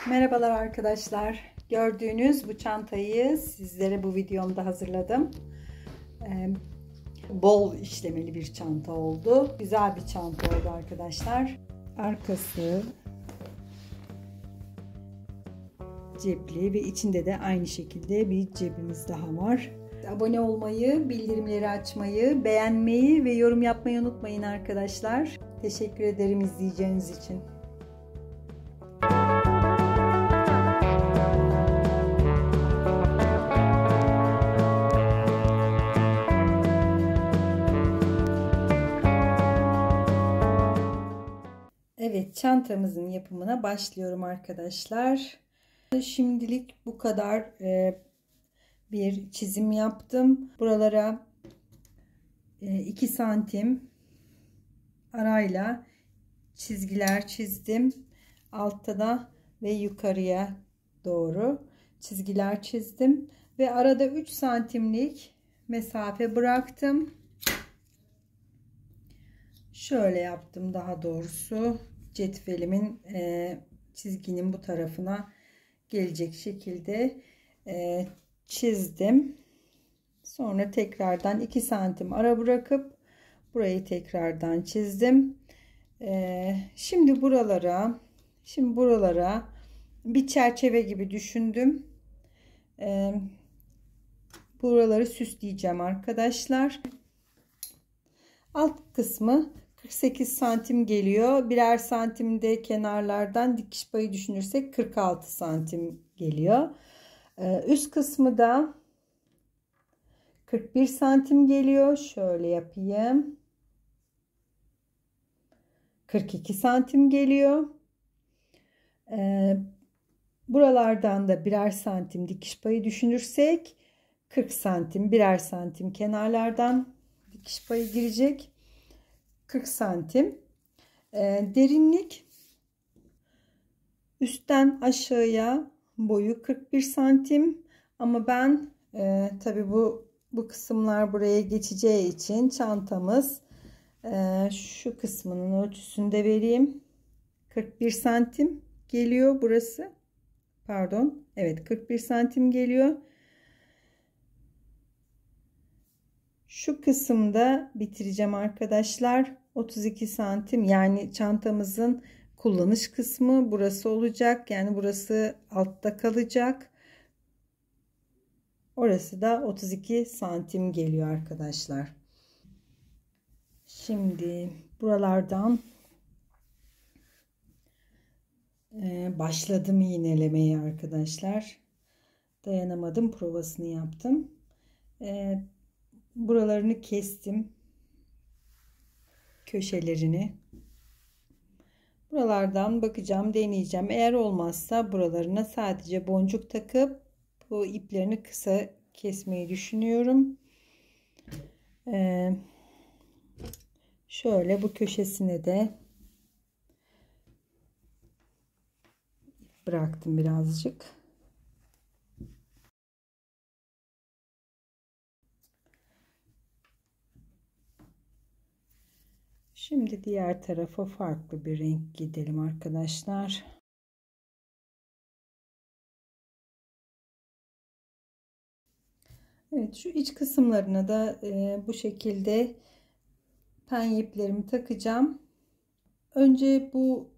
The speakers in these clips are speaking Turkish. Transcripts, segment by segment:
Merhabalar arkadaşlar. Gördüğünüz bu çantayı sizlere bu videomda hazırladım. Bol işlemeli bir çanta oldu. Güzel bir çanta oldu arkadaşlar. Arkası cepli ve içinde de aynı şekilde bir cebimiz daha var. Abone olmayı, bildirimleri açmayı, beğenmeyi ve yorum yapmayı unutmayın arkadaşlar. Teşekkür ederim izleyeceğiniz için. Evet, çantamızın yapımına başlıyorum arkadaşlar. Şimdilik bu kadar bir çizim yaptım. Buralara 2 santim arayla çizgiler çizdim. Altta da ve yukarıya doğru çizgiler çizdim. Ve arada 3 santimlik mesafe bıraktım. Şöyle yaptım daha doğrusu. Cetvelimin çizginin bu tarafına gelecek şekilde çizdim. Sonra tekrardan 2 santim ara bırakıp burayı tekrardan çizdim. Şimdi buralara bir çerçeve gibi düşündüm. Buraları süsleyeceğim arkadaşlar. Alt kısmı 48 santim geliyor. Birer santimde kenarlardan dikiş payı düşünürsek 46 santim geliyor. Üst kısmı da 41 santim geliyor. Şöyle yapayım. 42 santim geliyor. Buralardan da birer santim dikiş payı düşünürsek 40 santim, birer santim kenarlardan dikiş payı girecek. 40 santim. Derinlik üstten aşağıya boyu 41 santim. Ama ben tabi bu kısımlar buraya geçeceği için çantamız şu kısmının ölçüsünü de vereyim. 41 santim geliyor burası. Pardon. Evet, 41 santim geliyor. Şu kısımda bitireceğim arkadaşlar. 32 santim, yani çantamızın kullanış kısmı burası olacak. Yani burası altta kalacak. Orası da 32 santim geliyor arkadaşlar. Şimdi buralardan başladım iğnelemeye arkadaşlar. Dayanamadım, provasını yaptım. Buralarını kestim. Köşelerini. Buralardan bakacağım, deneyeceğim. Eğer olmazsa buralarına sadece boncuk takıp bu iplerini kısa kesmeyi düşünüyorum. Şöyle bu köşesine de bıraktım birazcık. Şimdi diğer tarafa farklı bir renk gidelim arkadaşlar. Evet, şu iç kısımlarına da bu şekilde pen iplerimi takacağım. Önce bu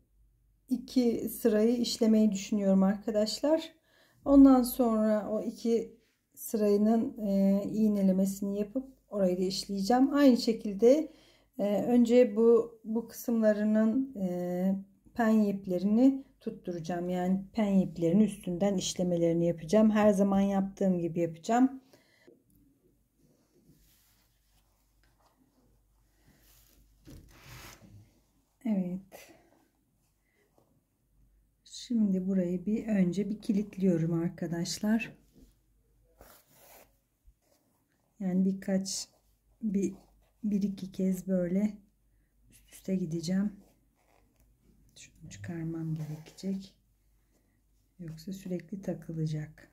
2 sırayı işlemeyi düşünüyorum arkadaşlar. Ondan sonra o 2 sırayının iğnelemesini yapıp orayı da işleyeceğim. Aynı şekilde önce bu kısımlarının pen iplerini tutturacağım. Yani pen iplerini üstünden işlemelerini yapacağım. Her zaman yaptığım gibi yapacağım. Evet. Şimdi burayı önce bir kilitliyorum arkadaşlar. Yani bir iki kez böyle üst üste gideceğim. Şunu çıkarmam gerekecek. Yoksa sürekli takılacak.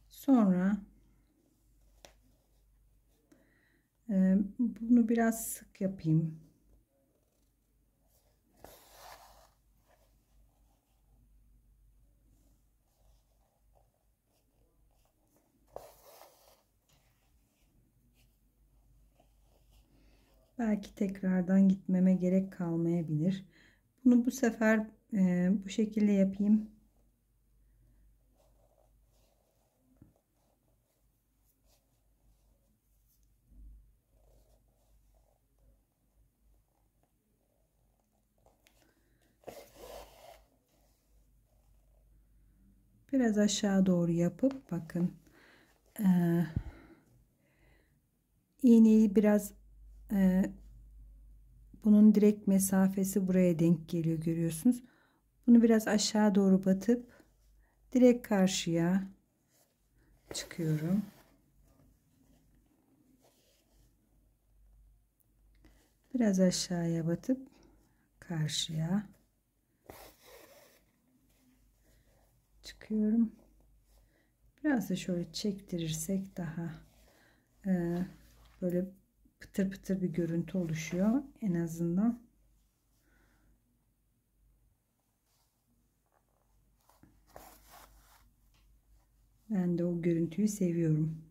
Sonra Bunu biraz sık yapayım. Belki tekrardan gitmeme gerek kalmayabilir. Bunu bu sefer bu şekilde yapayım. Biraz aşağı doğru yapıp bakın. İğneyi biraz bunun direkt mesafesi buraya denk geliyor, görüyorsunuz. Bunu biraz aşağı doğru batıp direkt karşıya çıkıyorum. Biraz aşağıya batıp karşıya çıkıyorum. Biraz da şöyle çektirirsek daha böyle pıtır pıtır bir görüntü oluşuyor en azından. Ben de o görüntüyü seviyorum.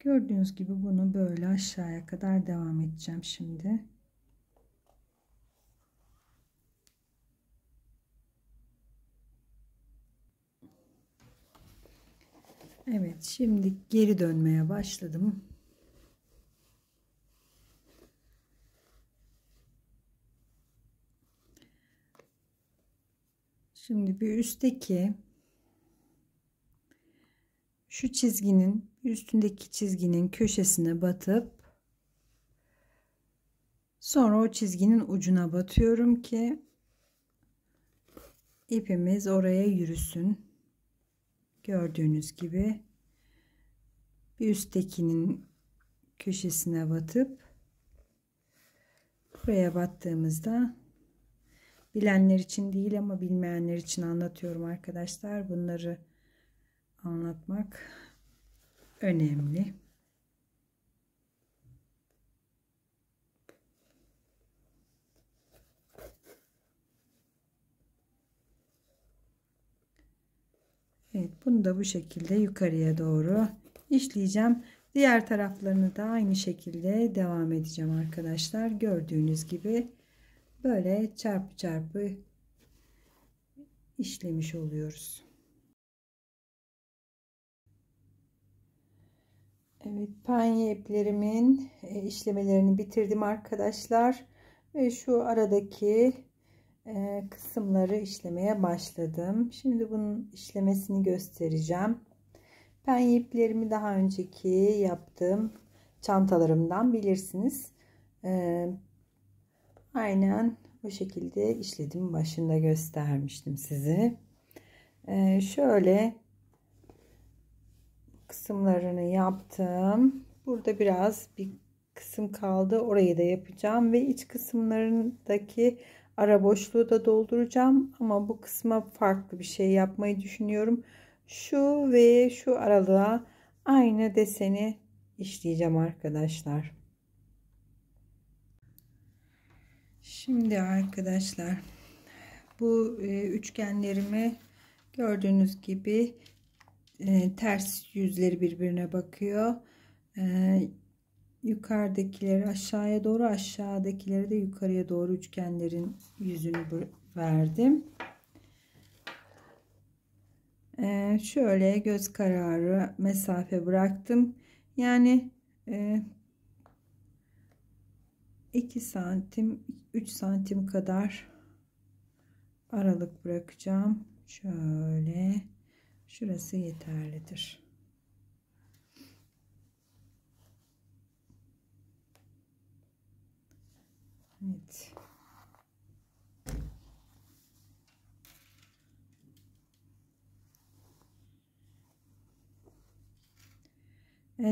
Gördüğünüz gibi bunu böyle aşağıya kadar devam edeceğim şimdi. Evet, şimdi geri dönmeye başladım. Şimdi bir üstteki şu çizginin üstündeki çizginin köşesine batıp sonra o çizginin ucuna batıyorum ki ipimiz oraya yürüsün. Gördüğünüz gibi bir üsttekinin köşesine batıp buraya battığımızda, bilenler için değil ama bilmeyenler için anlatıyorum arkadaşlar. Bunları anlatmak önemli. Evet, bunu da bu şekilde yukarıya doğru işleyeceğim. Diğer taraflarını da aynı şekilde devam edeceğim arkadaşlar. Gördüğünüz gibi böyle çarpı çarpı işlemiş oluyoruz. Evet, penye iplerimin işlemelerini bitirdim arkadaşlar. Ve şu aradaki kısımları işlemeye başladım. Şimdi bunun işlemesini göstereceğim. Penye iplerimi daha önceki yaptığım çantalarımdan bilirsiniz. Aynen bu şekilde işledim. Başında göstermiştim size. Şöyle kısımlarını yaptım. Burada biraz bir kısım kaldı. Orayı da yapacağım ve iç kısımlarındaki ara boşluğu da dolduracağım. Ama bu kısma farklı bir şey yapmayı düşünüyorum. Şu ve şu aralığa aynı deseni işleyeceğim arkadaşlar. Şimdi arkadaşlar bu üçgenlerimi gördüğünüz gibi ters yüzleri birbirine bakıyor. Yukarıdakileri aşağıya doğru, aşağıdakileri de yukarıya doğru üçgenlerin yüzünü verdim. Şöyle göz kararı mesafe bıraktım. Yani 2 santim 3 santim kadar aralık bırakacağım. Şöyle şurası yeterlidir. Evet.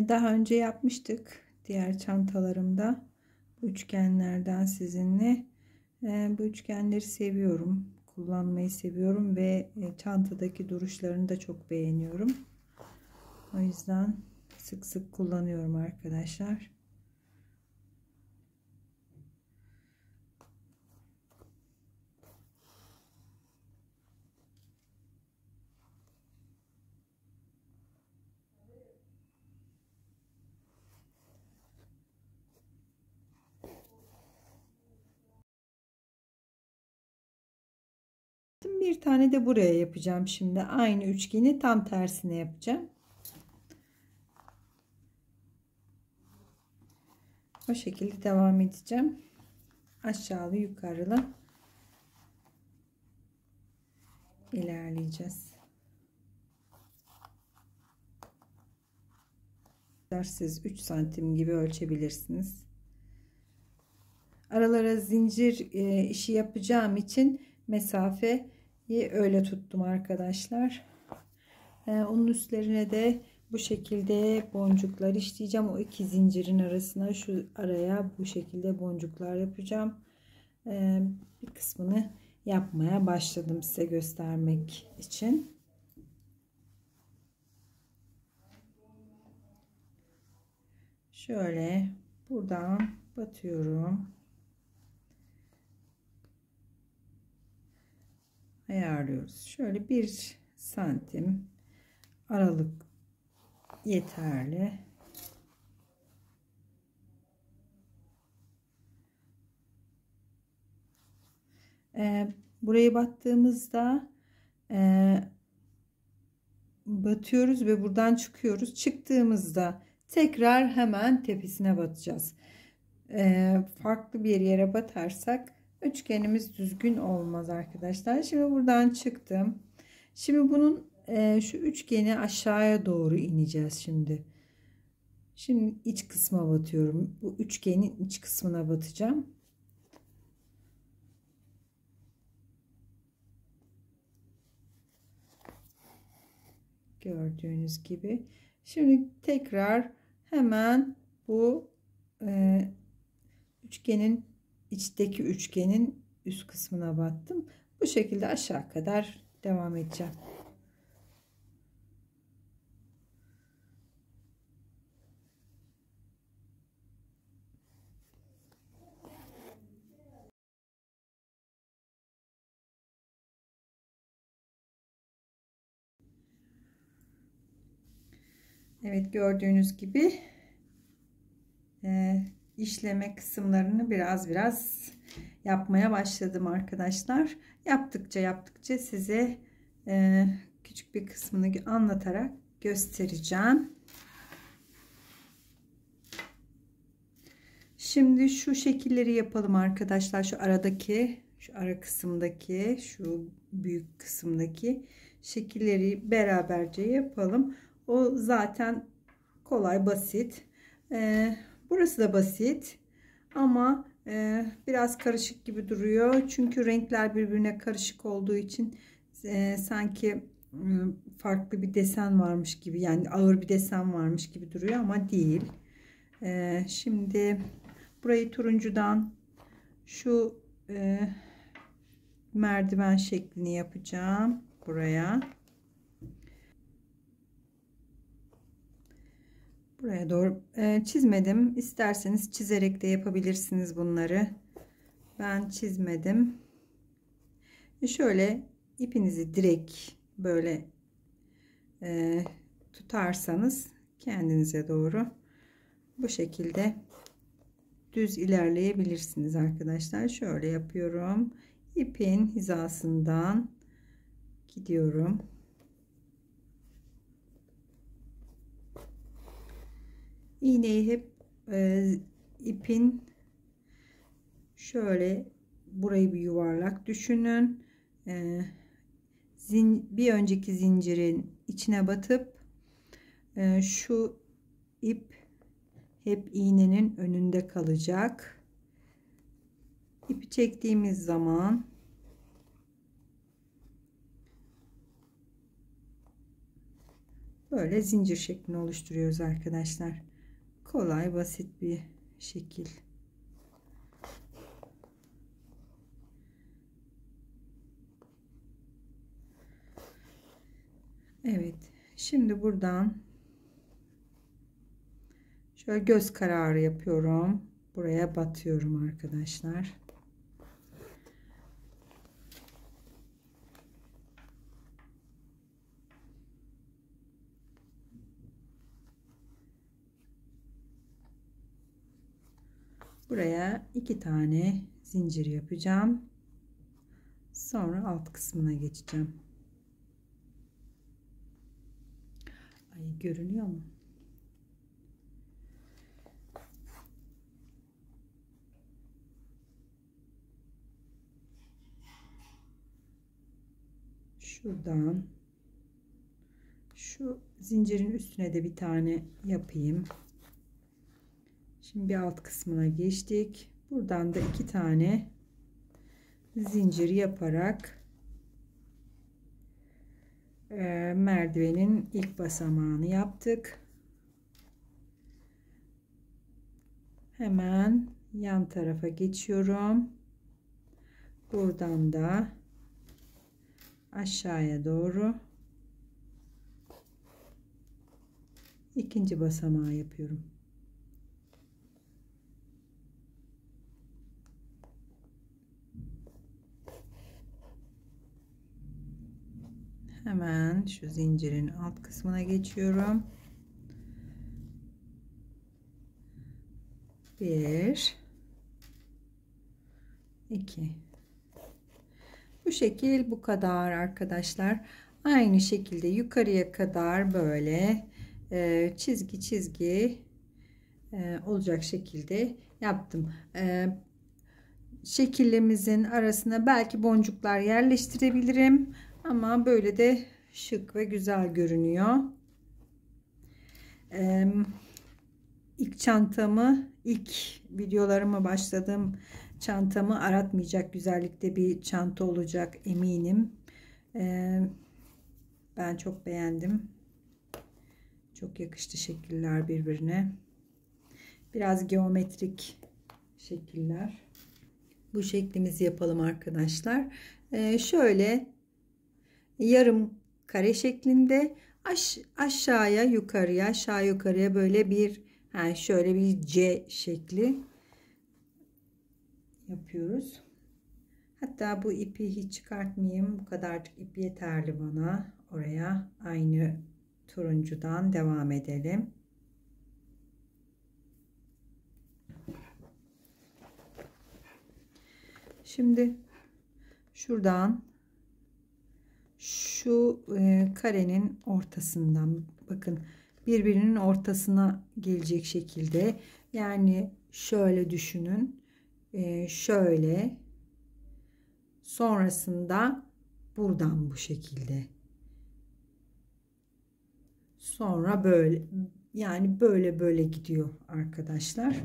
Daha önce yapmıştık diğer çantalarımda bu üçgenlerden sizinle. Bu üçgenleri seviyorum, kullanmayı seviyorum ve çantadaki duruşlarını da çok beğeniyorum. O yüzden sık sık kullanıyorum arkadaşlar. Bir tane de buraya yapacağım şimdi. Aynı üçgeni tam tersine yapacağım. O şekilde devam edeceğim. Aşağılı yukarılı ilerleyeceğiz. Siz 3 santim gibi ölçebilirsiniz. Aralara zincir işi yapacağım için mesafeyi öyle tuttum arkadaşlar. Onun üstlerine de bu şekilde boncuklar işleyeceğim. O iki zincirin arasına, şu araya bu şekilde boncuklar yapacağım. Bir kısmını yapmaya başladım size göstermek için. Şöyle buradan batıyorum. Ayarlıyoruz. Şöyle 1 santim aralık yeterli. Burayı battığımızda batıyoruz ve buradan çıkıyoruz. Çıktığımızda tekrar hemen tepesine batacağız. Farklı bir yere batarsak üçgenimiz düzgün olmaz arkadaşlar. Şimdi buradan çıktım. Şimdi bunun şu üçgeni aşağıya doğru ineceğiz şimdi. Şimdi iç kısma batıyorum. Bu üçgenin iç kısmına batacağım. Gördüğünüz gibi. Şimdi tekrar hemen bu üçgenin içteki üçgenin üst kısmına battım. Bu şekilde aşağı kadar devam edeceğim. Evet, gördüğünüz gibi işleme kısımlarını biraz yapmaya başladım arkadaşlar. Yaptıkça size küçük bir kısmını anlatarak göstereceğim. Şimdi şu şekilleri yapalım arkadaşlar. Şu aradaki, şu ara kısımdaki, şu büyük kısımdaki şekilleri beraberce yapalım. O zaten kolay, basit. Burası da basit ama biraz karışık gibi duruyor. Çünkü renkler birbirine karışık olduğu için sanki farklı bir desen varmış gibi, yani ağır bir desen varmış gibi duruyor ama değil. Şimdi burayı turuncudan şu merdiven şeklini yapacağım buraya. Buraya doğru çizmedim. İsterseniz çizerek de yapabilirsiniz bunları. Ben çizmedim. Şöyle ipinizi direkt böyle tutarsanız kendinize doğru Bu şekilde düz ilerleyebilirsiniz arkadaşlar. Şöyle yapıyorum. İpin hizasından gidiyorum. İğneyi hep ipin şöyle, burayı bir yuvarlak düşünün. Bir önceki zincirin içine batıp şu ip hep iğnenin önünde kalacak. İpi çektiğimiz zaman böyle zincir şeklini oluşturuyoruz arkadaşlar. Kolay, basit bir şekil. Evet, şimdi buradan şöyle göz kararı yapıyorum. Buraya batıyorum arkadaşlar. Buraya 2 tane zincir yapacağım. Sonra alt kısmına geçeceğim. Ay, görünüyor mu? Şuradan şu zincirin üstüne de bir tane yapayım. Şimdi bir alt kısmına geçtik. Buradan da 2 tane zincir yaparak merdivenin ilk basamağını yaptık. Hemen yan tarafa geçiyorum. Buradan da aşağıya doğru ikinci basamağı yapıyorum. Hemen şu zincirin alt kısmına geçiyorum. 1 2. Bu şekil, bu kadar arkadaşlar. Aynı şekilde yukarıya kadar böyle çizgi çizgi olacak şekilde yaptım. Şekillimizin arasına belki boncuklar yerleştirebilirim ama böyle de şık ve güzel görünüyor. İlk çantamı, ilk videolarıma başladığım çantamı aratmayacak güzellikte bir çanta olacak eminim. Ben çok beğendim. Çok yakıştı şekiller birbirine. Biraz geometrik şekiller. Bu şeklimizi yapalım arkadaşlar. Şöyle yarım kare şeklinde aşağıya yukarıya, aşağı yukarıya böyle bir şöyle bir C şekli yapıyoruz. Hatta bu ipi hiç çıkartmayayım. Bu kadarcık ip yeterli bana. Oraya aynı turuncudan devam edelim. Şimdi şuradan şu karenin ortasından, bakın, birbirinin ortasına gelecek şekilde, yani şöyle düşünün, şöyle, sonrasında buradan bu şekilde, sonra böyle, yani böyle gidiyor arkadaşlar.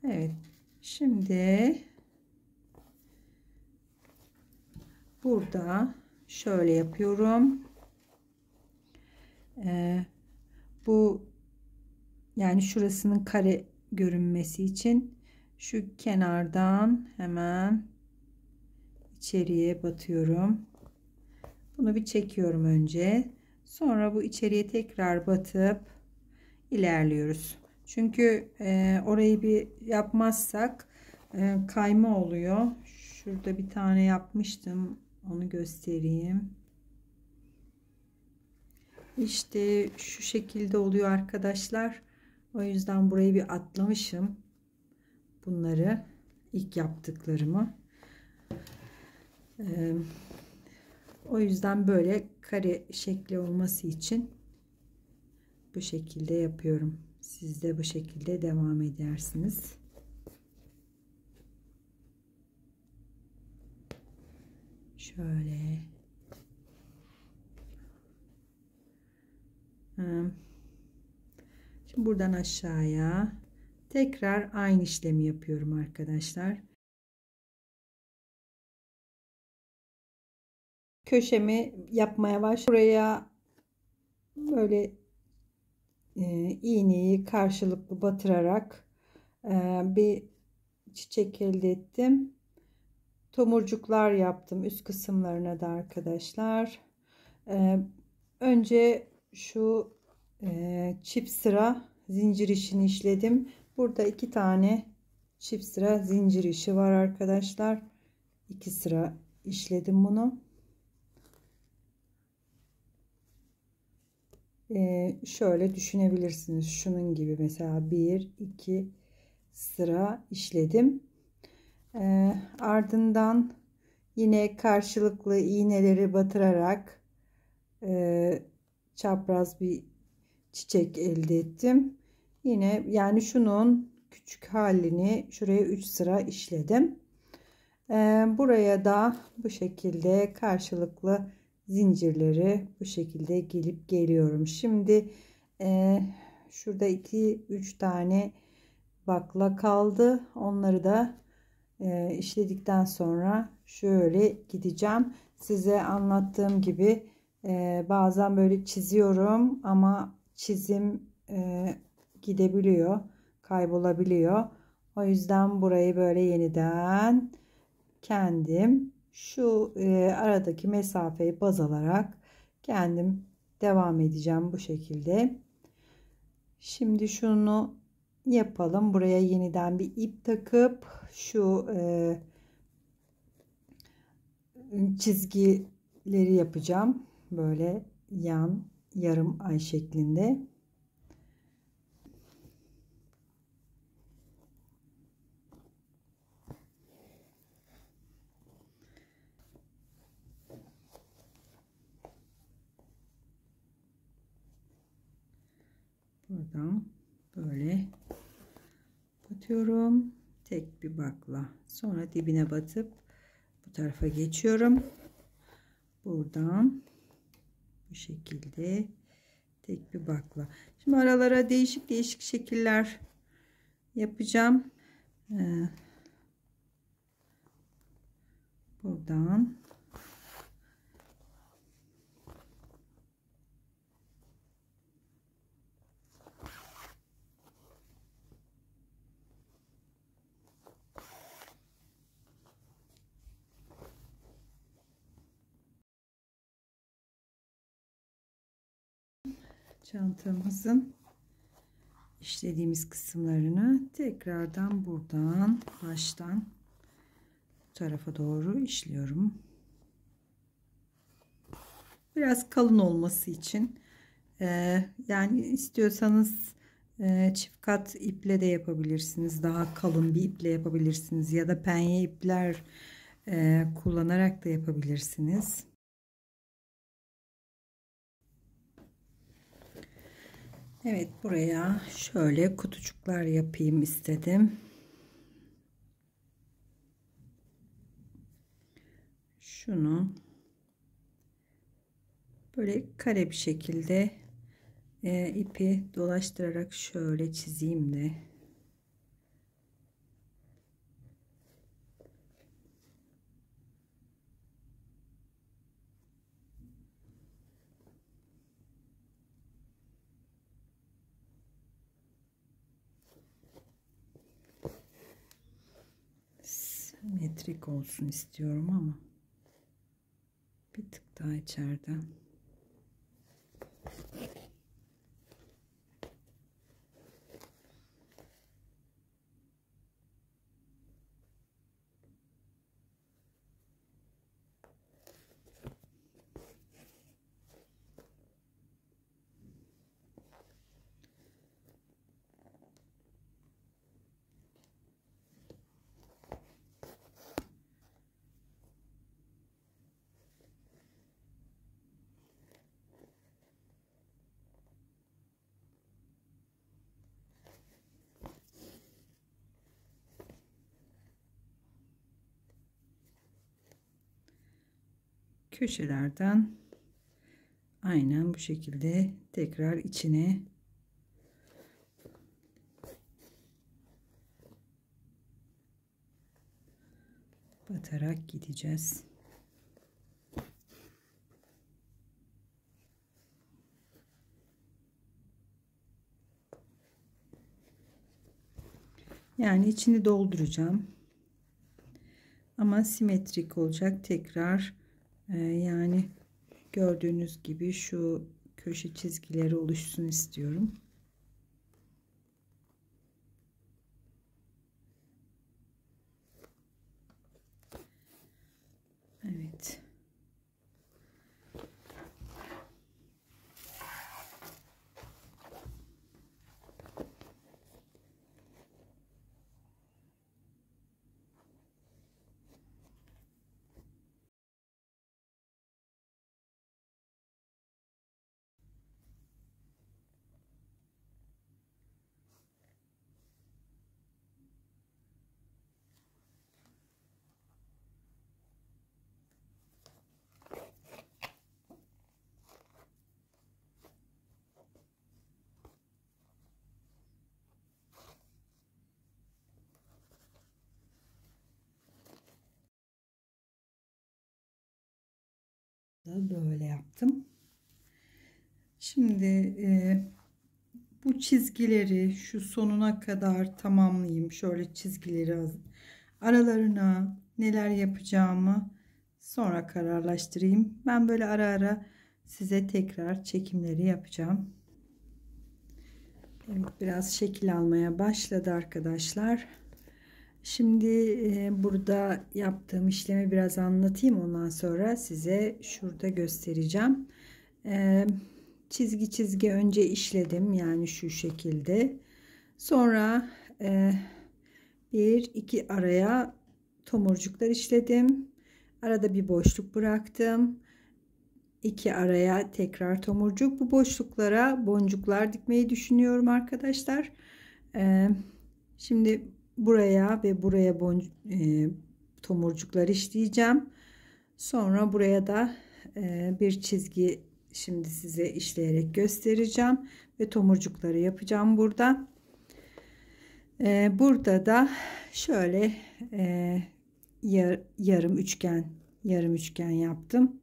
Evet, şimdi burada şöyle yapıyorum. Bu, yani şurasının kare görünmesi için şu kenardan hemen içeriye batıyorum. Bunu bir çekiyorum önce. Sonra bu içeriye tekrar batıp ilerliyoruz. Çünkü orayı bir yapmazsak kayma oluyor. Şurada bir tane yapmıştım. Onu göstereyim. İşte şu şekilde oluyor arkadaşlar. O yüzden burayı bir atlamışım. Bunları ilk yaptıklarımı. O yüzden böyle kare şekli olması için bu şekilde yapıyorum. Siz de bu şekilde devam edersiniz. Şöyle. Şimdi buradan aşağıya tekrar aynı işlemi yapıyorum arkadaşlar. Köşemi yapmaya başlıyorum. Buraya böyle iğneyi karşılıklı batırarak bir çiçek elde ettim. Tomurcuklar yaptım üst kısımlarına da arkadaşlar. Önce şu çift sıra zincir işini işledim. Burada 2 tane çift sıra zincir işi var arkadaşlar. 2 sıra işledim bunu. Şöyle düşünebilirsiniz. Şunun gibi mesela 1 2 sıra işledim. Ardından yine karşılıklı iğneleri batırarak çapraz bir çiçek elde ettim. Yine yani şunun küçük halini şuraya 3 sıra işledim. Buraya da bu şekilde karşılıklı zincirleri bu şekilde gelip geliyorum. Şimdi şurada 2-3 tane bakla kaldı. Onları da işledikten sonra şöyle gideceğim. Size anlattığım gibi bazen böyle çiziyorum ama çizim gidebiliyor, kaybolabiliyor. O yüzden burayı böyle yeniden kendim şu aradaki mesafeyi baz alarak kendim devam edeceğim bu şekilde. Şimdi şunu yapalım. Buraya yeniden bir ip takıp şu çizgileri yapacağım. Böyle yan yarım ay şeklinde. Buradan böyle batıyorum. Tek bir bakla. Sonra dibine batıp bu tarafa geçiyorum. Buradan bu şekilde tek bir bakla. Şimdi aralara değişik değişik şekiller yapacağım. Buradan çantamızın işlediğimiz kısımlarını tekrardan buradan baştan bu tarafa doğru işliyorum. Biraz kalın olması için yani istiyorsanız çift kat iple de yapabilirsiniz. Daha kalın bir iple yapabilirsiniz ya da penye ipler kullanarak da yapabilirsiniz. Evet, buraya şöyle kutucuklar yapayım istedim. Şunu böyle kare bir şekilde ipi dolaştırarak şöyle çizeyim de. Simetrik olsun istiyorum ama. Bir tık daha içeriden. Köşelerden aynen bu şekilde tekrar içine batarak gideceğiz. Yani içini dolduracağım. Ama simetrik olacak. Tekrar yani gördüğünüz gibi şu köşe çizgileri oluşsun istiyorum. Evet. Böyle yaptım. Şimdi bu çizgileri şu sonuna kadar tamamlayayım. Şöyle çizgileri aralarına neler yapacağımı sonra kararlaştırayım. Ben böyle ara ara size tekrar çekimleri yapacağım. Evet, biraz şekil almaya başladı arkadaşlar. Şimdi burada yaptığım işlemi biraz anlatayım. Ondan sonra size şurada göstereceğim. Çizgi çizgi önce işledim. Yani şu şekilde. Sonra bir iki araya tomurcuklar işledim. Arada bir boşluk bıraktım. İki araya tekrar tomurcuk. Bu boşluklara boncuklar dikmeyi düşünüyorum arkadaşlar. Şimdi buraya ve buraya tomurcuklar işleyeceğim. Sonra buraya da bir çizgi şimdi size işleyerek göstereceğim ve tomurcukları yapacağım burada. Burada da şöyle yarım üçgen yaptım.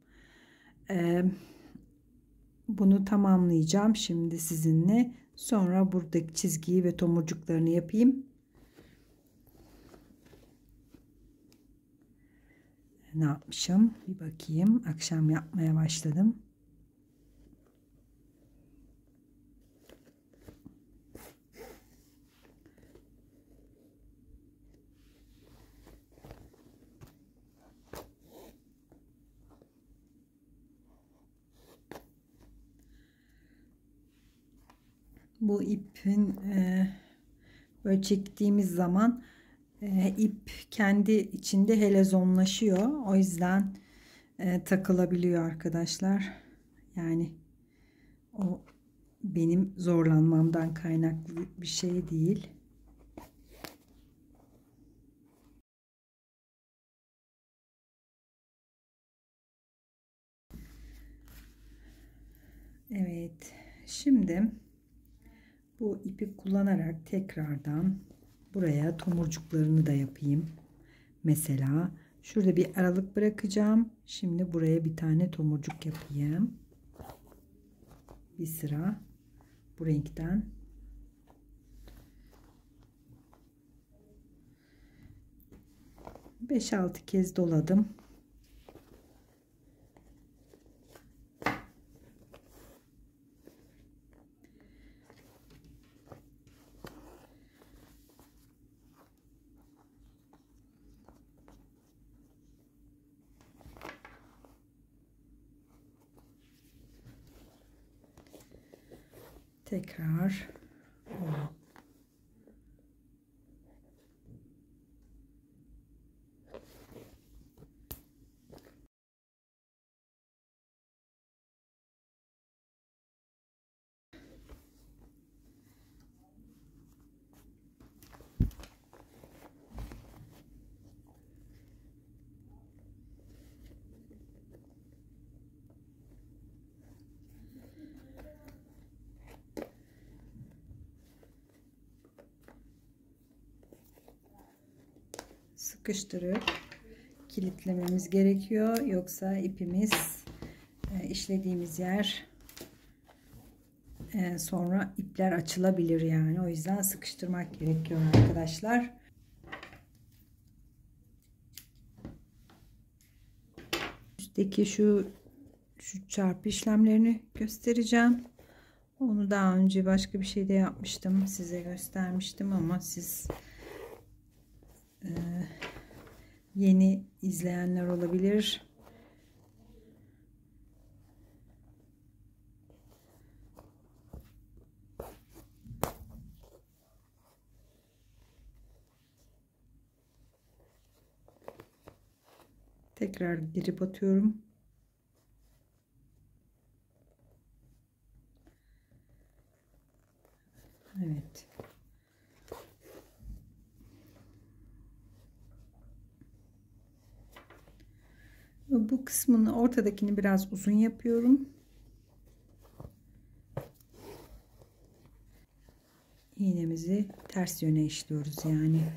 Bunu tamamlayacağım şimdi sizinle. Sonra buradaki çizgiyi ve tomurcuklarını yapayım. Ne yapmışım? Bir bakayım. Akşam yapmaya başladım. Bu ipin böyle çektiğimiz zaman ip kendi içinde helezonlaşıyor. O yüzden takılabiliyor arkadaşlar. Yani o benim zorlanmamdan kaynaklı bir şey değil. Evet. Şimdi bu ipi kullanarak tekrardan buraya tomurcuklarını da yapayım. Mesela şurada bir aralık bırakacağım. Şimdi buraya bir tane tomurcuk yapayım. Bir sıra bu renkten. Beş altı kez doladım. Tekrar sıkıştırıp kilitlememiz gerekiyor. Yoksa ipimiz işlediğimiz yer sonra ipler açılabilir yani. O yüzden sıkıştırmak gerekiyor arkadaşlar. Üstteki şu çarpı işlemlerini göstereceğim. Onu daha önce başka bir şeyde yapmıştım. Size göstermiştim ama siz yeni izleyenler olabilir. Tekrar geri batıyorum. Evet. Bu kısmını, ortadakini biraz uzun yapıyorum. İğnemizi ters yöne işliyoruz yani.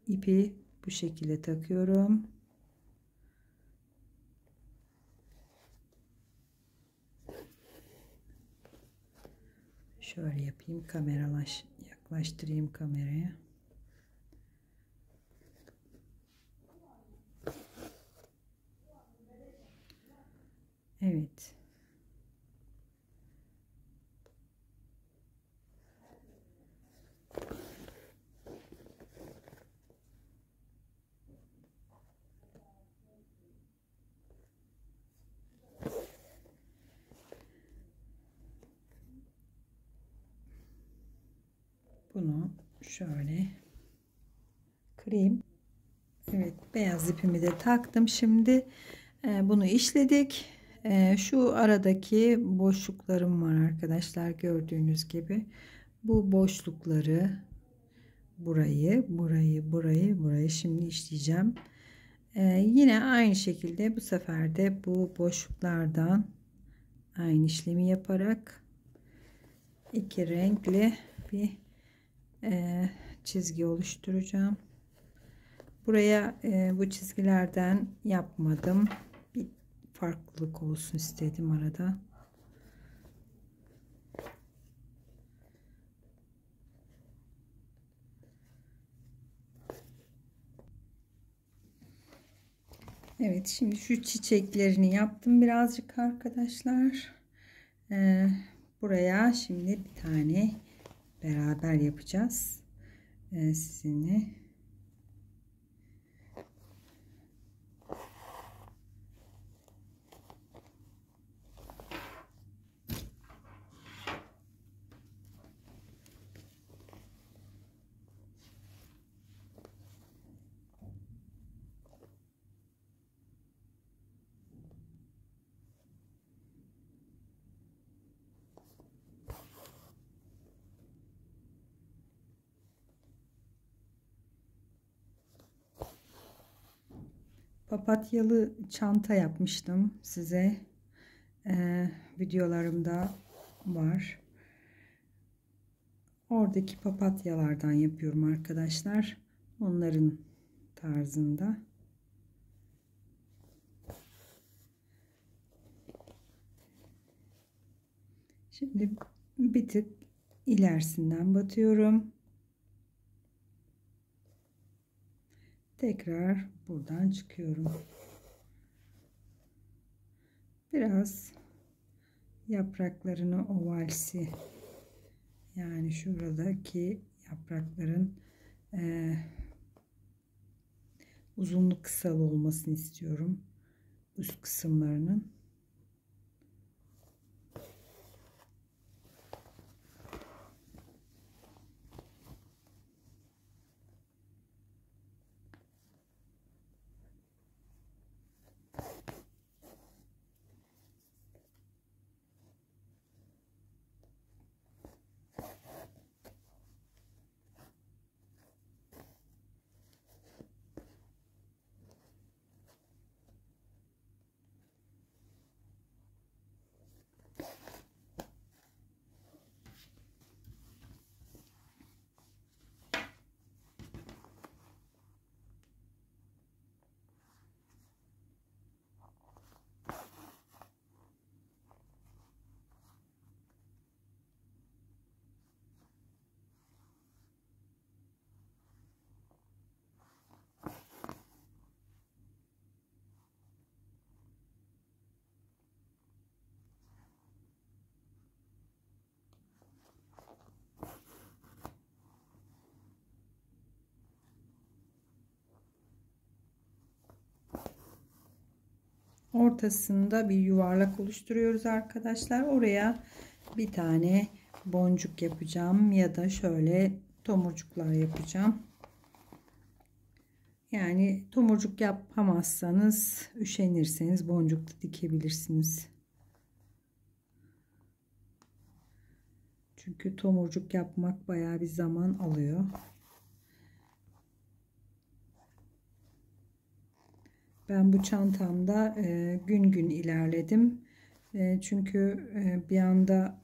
İpi bu şekilde takıyorum. Şöyle yapayım, yaklaştırayım kameraya. Evet. Bunu şöyle kırayım. Evet, beyaz ipimi de taktım. Şimdi bunu işledik. Şu aradaki boşluklarım var arkadaşlar, gördüğünüz gibi. Bu boşlukları, burayı şimdi işleyeceğim. Yine aynı şekilde bu sefer de bu boşluklardan aynı işlemi yaparak iki renkli bir çizgi oluşturacağım. Buraya bu çizgilerden yapmadım. Bir farklılık olsun istedim arada. Evet, şimdi şu çiçeklerini yaptım birazcık arkadaşlar. Buraya şimdi bir tane beraber yapacağız sizinle. Papatyalı çanta yapmıştım size. Videolarımda var. Oradaki papatyalardan yapıyorum arkadaşlar. Onların tarzında. Şimdi bir tık ilerisinden batıyorum. Tekrar buradan çıkıyorum. Biraz yapraklarını ovalsi, yani şuradaki yaprakların uzunluk kısalı olmasını istiyorum. Üst kısımlarının. ortasında bir yuvarlak oluşturuyoruz arkadaşlar. Oraya bir tane boncuk yapacağım ya da şöyle tomurcuklar yapacağım. Yani tomurcuk yapamazsanız, üşenirseniz boncuk da dikebilirsiniz. Çünkü tomurcuk yapmak bayağı bir zaman alıyor. Ben bu çantamda gün gün ilerledim. Çünkü bir anda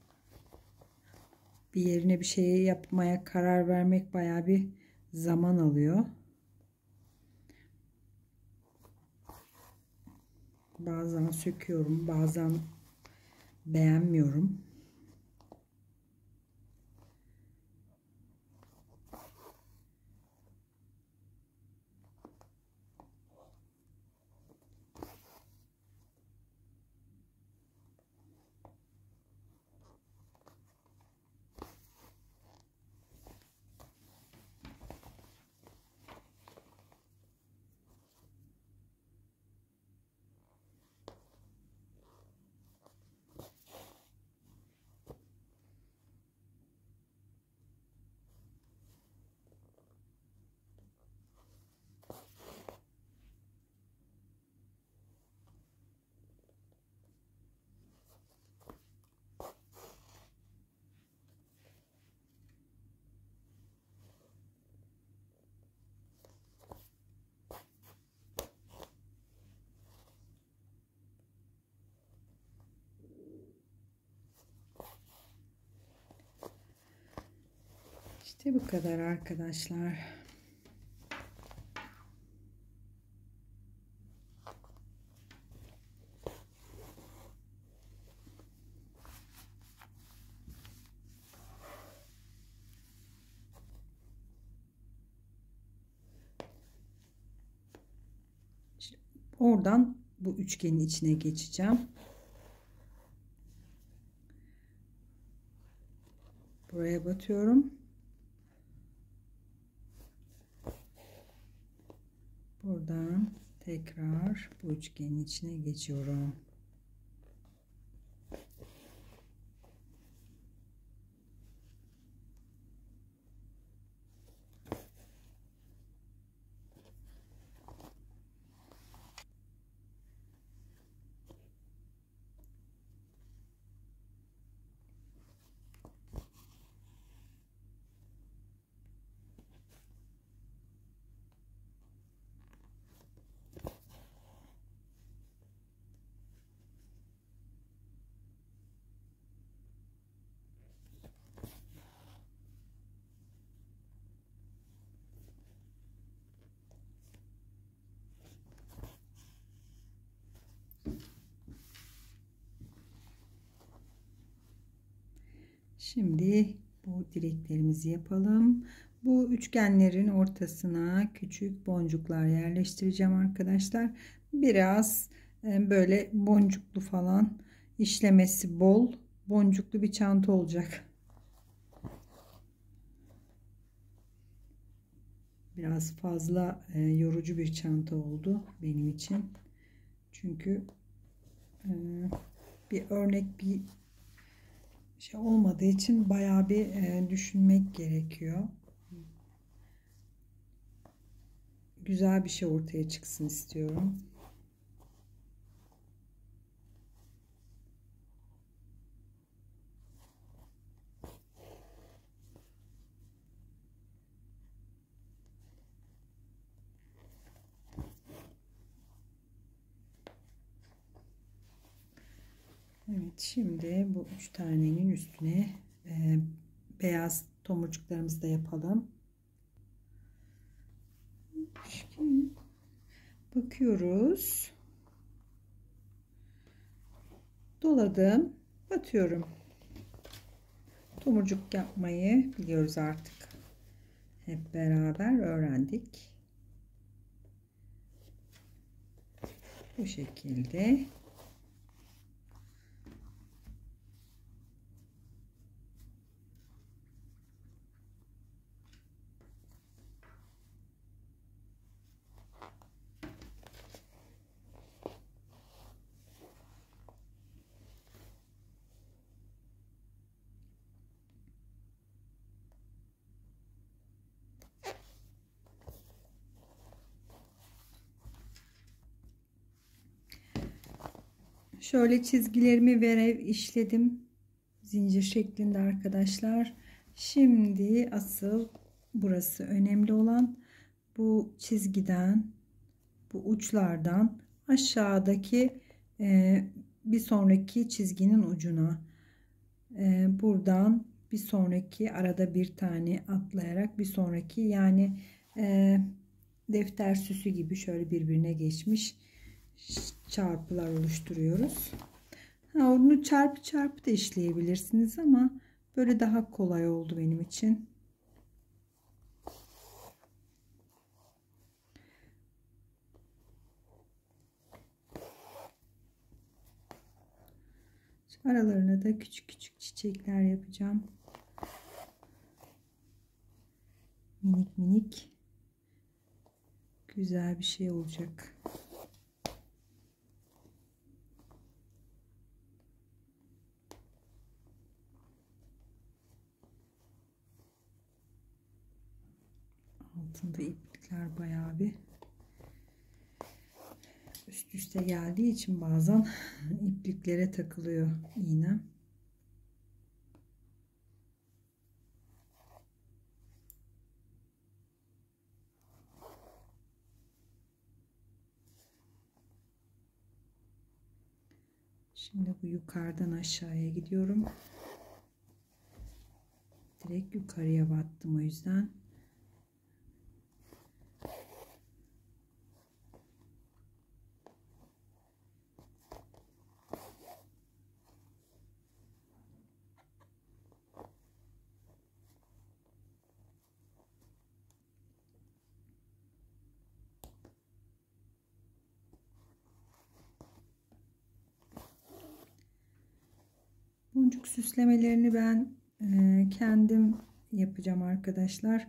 bir yerine bir şeyi yapmaya karar vermek bayağı bir zaman alıyor. Bazen söküyorum, bazen beğenmiyorum. İşte bu kadar arkadaşlar. Oradan bu üçgenin içine geçeceğim. Buraya batıyorum. Buradan tekrar bu üçgenin içine geçiyorum. Şimdi bu direklerimizi yapalım. Bu üçgenlerin ortasına küçük boncuklar yerleştireceğim arkadaşlar. Biraz böyle boncuklu falan, işlemesi bol boncuklu bir çanta olacak. Biraz fazla yorucu bir çanta oldu benim için. Çünkü bir örnek bir şey olmadığı için bayağı bir düşünmek gerekiyor. Güzel bir şey ortaya çıksın istiyorum. Evet, şimdi bu üç tanenin üstüne beyaz tomurcuklarımızı da yapalım. Şimdi bakıyoruz. Doladım, batıyorum. Tomurcuk yapmayı biliyoruz artık. Hep beraber öğrendik. Bu şekilde. Şöyle çizgilerimi verev işledim. Zincir şeklinde arkadaşlar. Şimdi asıl burası önemli olan, bu çizgiden, bu uçlardan aşağıdaki bir sonraki çizginin ucuna, buradan bir sonraki, arada bir tane atlayarak bir sonraki, yani defter süsü gibi şöyle birbirine geçmiş çarpılar oluşturuyoruz. Onu çarpı çarpı da işleyebilirsiniz ama böyle daha kolay oldu benim için. Aralarına da küçük küçük çiçekler yapacağım. Minik minik güzel bir şey olacak. Altında iplikler bayağı bir üst üste geldiği için bazen ipliklere takılıyor iğnem. Şimdi bu yukarıdan aşağıya gidiyorum. Direkt yukarıya battım o yüzden. Boncuk süslemelerini ben kendim yapacağım arkadaşlar.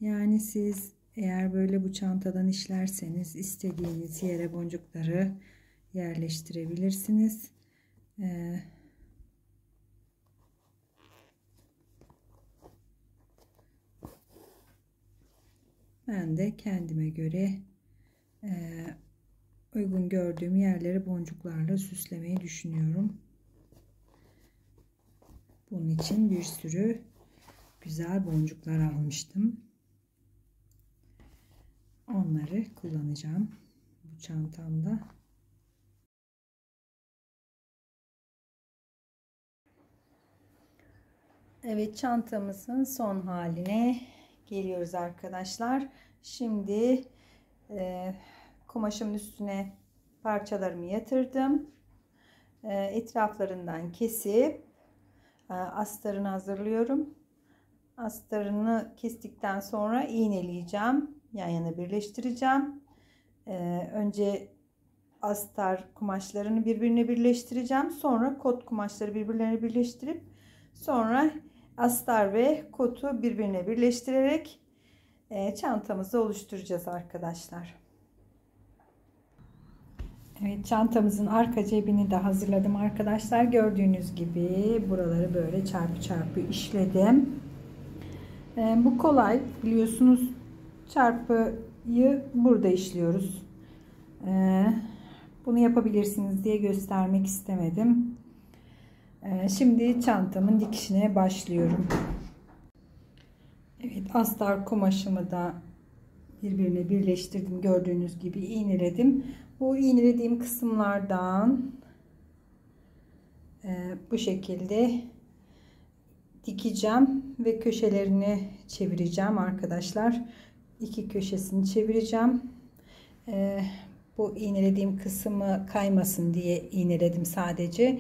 Yani siz eğer böyle bu çantadan işlerseniz istediğiniz yere boncukları yerleştirebilirsiniz. Ben de kendime göre uygun gördüğüm yerleri boncuklarla süslemeyi düşünüyorum. Bunun için bir sürü güzel boncuklar almıştım. Onları kullanacağım bu çantamda. Evet, çantamızın son haline geliyoruz arkadaşlar. Şimdi kumaşımın üstüne parçalarımı yatırdım. Etraflarından kesip astarını hazırlıyorum. Astarını kestikten sonra iğneleyeceğim. Yan yana birleştireceğim. Önce astar kumaşlarını birbirine birleştireceğim. Sonra kot kumaşları birbirlerine birleştirip sonra astar ve kotu birbirine birleştirerek çantamızı oluşturacağız arkadaşlar. Evet, çantamızın arka cebini de hazırladım arkadaşlar. Gördüğünüz gibi buraları böyle çarpı çarpı işledim. Bu kolay, biliyorsunuz, çarpıyı burada işliyoruz. Bunu yapabilirsiniz diye göstermek istemedim. Şimdi çantamın dikişine başlıyorum. Evet, astar kumaşımı da birbirine birleştirdim. Gördüğünüz gibi iğneledim. Bu iğnelediğim kısımlardan bu şekilde dikeceğim ve köşelerini çevireceğim arkadaşlar. İki köşesini çevireceğim. Bu iğnelediğim kısmı kaymasın diye iğneledim sadece.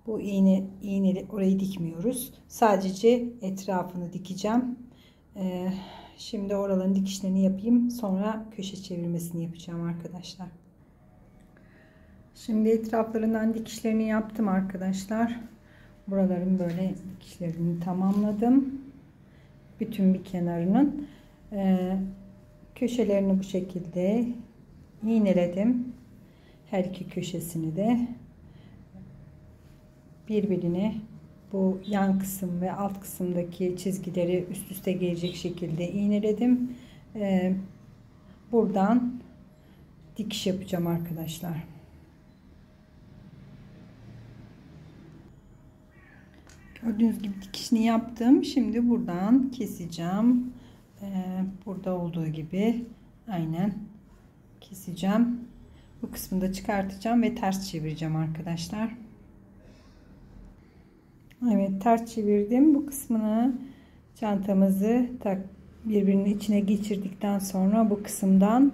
Bu iğneli orayı dikmiyoruz. Sadece etrafını dikeceğim. Şimdi oraların dikişlerini yapayım. Sonra köşe çevirmesini yapacağım arkadaşlar. Şimdi etraflarından dikişlerini yaptım arkadaşlar. Buraların böyle dikişlerini tamamladım. Bütün bir kenarının köşelerini bu şekilde iğneledim. Her iki köşesini de birbirine, bu yan kısım ve alt kısımdaki çizgileri üst üste gelecek şekilde iğneledim. Buradan dikiş yapacağım arkadaşlar. Gördüğünüz gibi dikişini yaptım. Şimdi buradan keseceğim. Burada olduğu gibi aynen keseceğim. Bu kısmını da çıkartacağım ve ters çevireceğim arkadaşlar. Evet, ters çevirdim. Bu kısmını, çantamızı birbirinin içine geçirdikten sonra bu kısımdan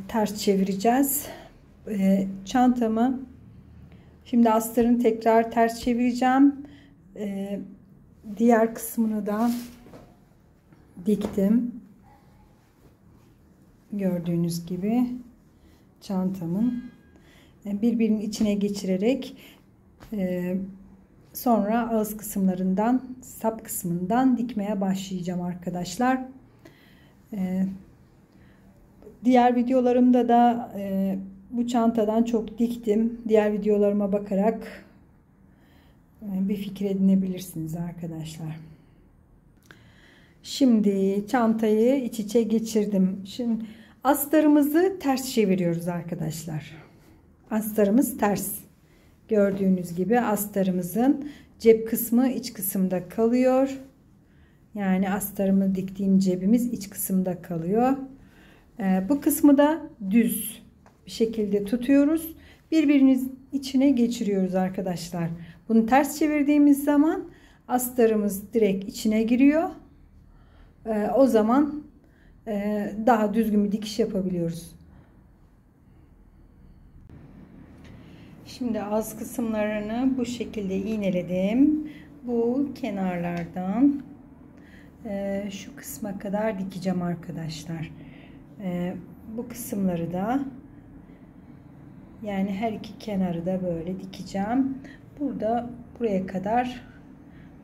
ters çevireceğiz. Çantamı şimdi astarını tekrar ters çevireceğim. Diğer kısmını da diktim. Gördüğünüz gibi çantamın birbirinin içine geçirerek sonra ağız kısımlarından, sap kısmından dikmeye başlayacağım arkadaşlar. Diğer videolarımda da bu çantadan çok diktim. Diğer videolarıma bakarak bir fikir edinebilirsiniz arkadaşlar. Şimdi çantayı iç içe geçirdim. Şimdi astarımızı ters çeviriyoruz arkadaşlar. Astarımız ters. Gördüğünüz gibi astarımızın cep kısmı iç kısımda kalıyor. Yani astarımı diktiğim cebimiz iç kısımda kalıyor. Bu kısmı da düz bir şekilde tutuyoruz. Birbirinin içine geçiriyoruz arkadaşlar. Bunu ters çevirdiğimiz zaman astarımız direkt içine giriyor. O zaman daha düzgün bir dikiş yapabiliyoruz. Şimdi ağız kısımlarını bu şekilde iğneledim. Bu kenarlardan şu kısma kadar dikeceğim arkadaşlar. Bu kısımları da, yani her iki kenarı da böyle dikeceğim. Buraya kadar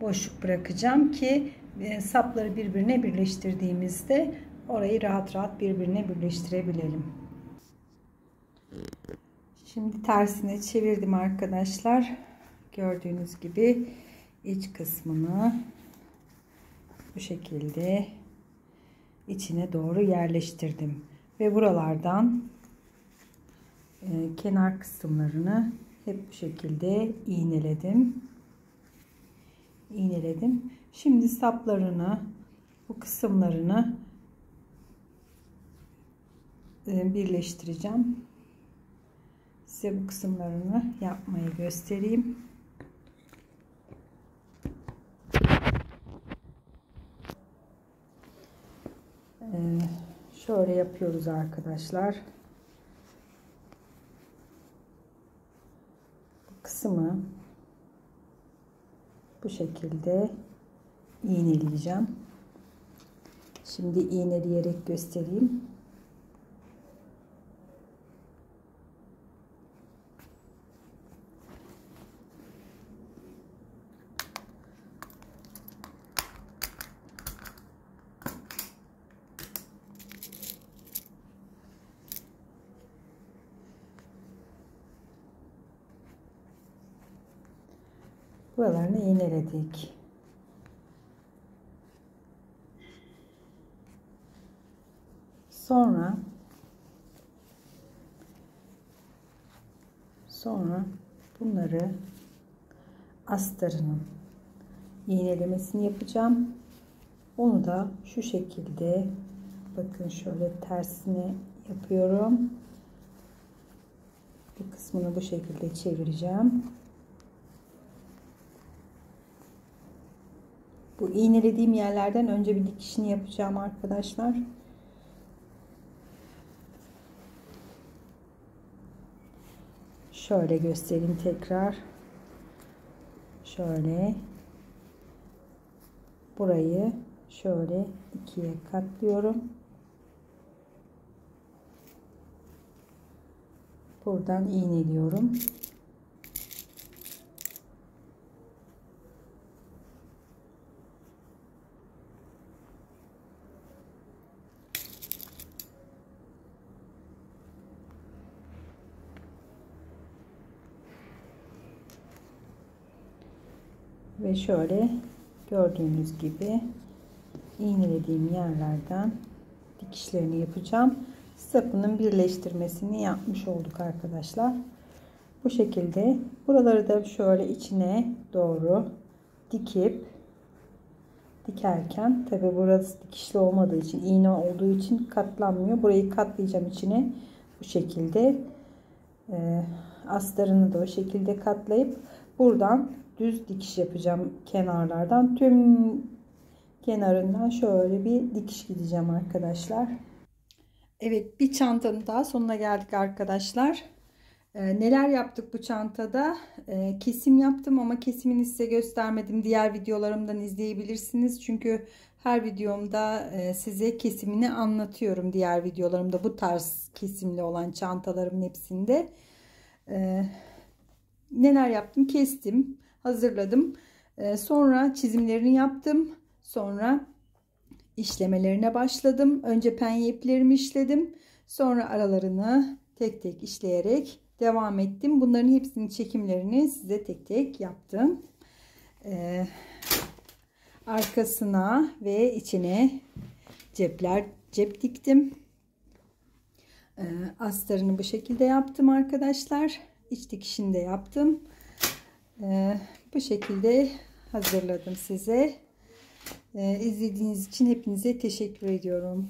boşluk bırakacağım ki sapları birbirine birleştirdiğimizde orayı rahat rahat birbirine birleştirebilelim. Şimdi tersine çevirdim arkadaşlar. Gördüğünüz gibi iç kısmını bu şekilde içine doğru yerleştirdim ve buralardan kenar kısımlarını hep bu şekilde iğneledim. Şimdi saplarını, bu kısımlarını birleştireceğim. Size bu kısımlarını yapmayı göstereyim. Şöyle yapıyoruz arkadaşlar. Bu kısmı bu şekilde iğneleyeceğim. Şimdi iğneleyerek göstereyim. Buralarını iğneledik. Sonra bunları astarının iğnelemesini yapacağım. Onu da şu şekilde, bakın şöyle tersine yapıyorum. Bu kısmını bu şekilde çevireceğim. Bu iğnelediğim yerlerden önce bir dikişini yapacağım arkadaşlar. Şöyle göstereyim tekrar. Şöyle burayı şöyle ikiye katlıyorum. Buradan iğneliyorum. Ve şöyle gördüğünüz gibi iğnelediğim yerlerden dikişlerini yapacağım. Sapının birleştirmesini yapmış olduk arkadaşlar. Bu şekilde buraları da şöyle içine doğru dikerken, tabi burası dikişli olmadığı için, iğne olduğu için katlanmıyor. Burayı katlayacağım içine bu şekilde. Astarını da o şekilde katlayıp buradan düz dikiş yapacağım kenarlardan. Tüm kenarından şöyle bir dikiş gideceğim arkadaşlar. Evet, bir çantanın daha sonuna geldik arkadaşlar. Neler yaptık bu çantada? Kesim yaptım ama kesimini size göstermedim. Diğer videolarımdan izleyebilirsiniz. Çünkü her videomda size kesimini anlatıyorum. Diğer videolarımda bu tarz kesimli olan çantalarımın hepsinde. Neler yaptım? Kestim, hazırladım. Sonra çizimlerini yaptım. Sonra işlemelerine başladım. Önce penye iplerimi işledim. Sonra aralarını tek tek işleyerek devam ettim. Bunların hepsinin çekimlerini size tek tek yaptım. Arkasına ve içine cep diktim. Astarını bu şekilde yaptım arkadaşlar. İç dikişini de yaptım. Bu şekilde hazırladım size. İzlediğiniz için hepinize teşekkür ediyorum.